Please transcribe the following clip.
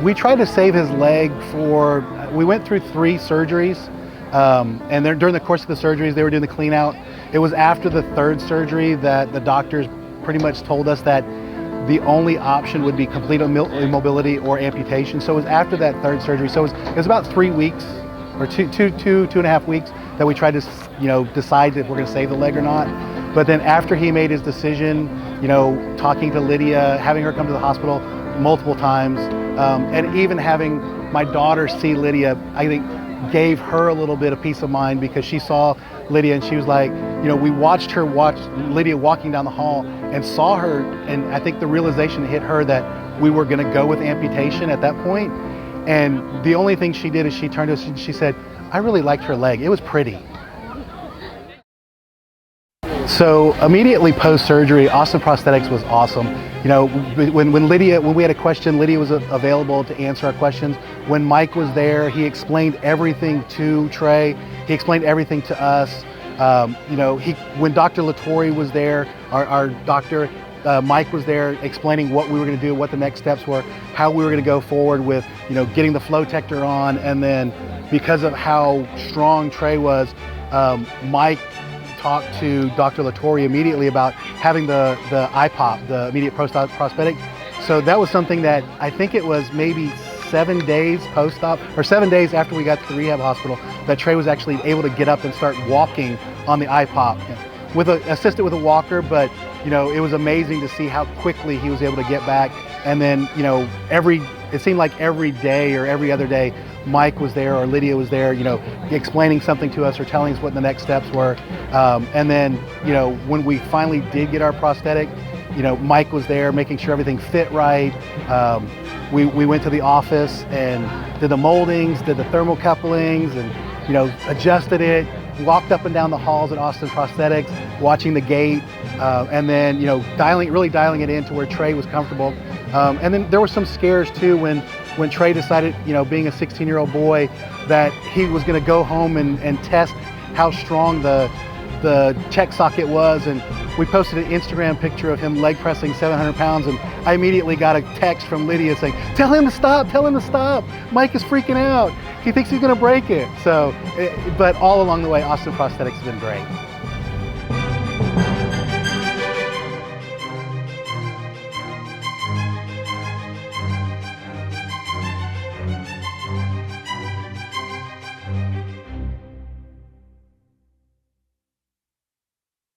we tried to save his leg we went through 3 surgeries, and then during the course of the surgeries, they were doing the clean out. It was after the 3rd surgery that the doctors pretty much told us that the only option would be complete immobility or amputation. So it was after that 3rd surgery. So it was about 3 weeks or two and a half weeks that we tried to, decide if we're going to save the leg or not. But then after he made his decision, talking to Lydia, having her come to the hospital multiple times, and even having my daughter see Lydia, I think gave her a little bit of peace of mind, because she saw Lydia and she was like, we watched Lydia walking down the hall and saw her, and I think the realization hit her that we were going to go with amputation at that point. And the only thing she did is she turned to us and she said, I really liked her leg. It was pretty. So immediately post-surgery, Austin Prosthetics was awesome. When we had a question, Lydia was available to answer our questions. When Mike was there, he explained everything to Trey. He explained everything to us. When Dr. Latore was there, our doctor, Mike was there explaining what we were going to do, what the next steps were, how we were going to go forward with, getting the flow detector on. And then because of how strong Trey was, Mike talked to Dr. Latore immediately about having the IPOP, the immediate prosthetic. So that was something that I think it was maybe 7 days post-op, or 7 days after we got to the rehab hospital, that Trey was actually able to get up and start walking on the IPOP, assisted with a walker. But it was amazing to see how quickly he was able to get back. And then it seemed like every day or every other day, Mike was there or Lydia was there, explaining something to us or telling us what the next steps were. And then, when we finally did get our prosthetic, Mike was there making sure everything fit right. We went to the office and did the moldings, did the thermal couplings, and, adjusted it, walked up and down the halls at Austin Prosthetics, watching the gait, and then, really dialing it in to where Trey was comfortable. And then there were some scares too when Trey decided, being a 16-year-old boy, that he was going to go home and test how strong the check socket was. And we posted an Instagram picture of him leg pressing 700 pounds, and I immediately got a text from Lydia saying, tell him to stop, Mike is freaking out, he thinks he's going to break it. So, but all along the way, Austin Prosthetics has been great.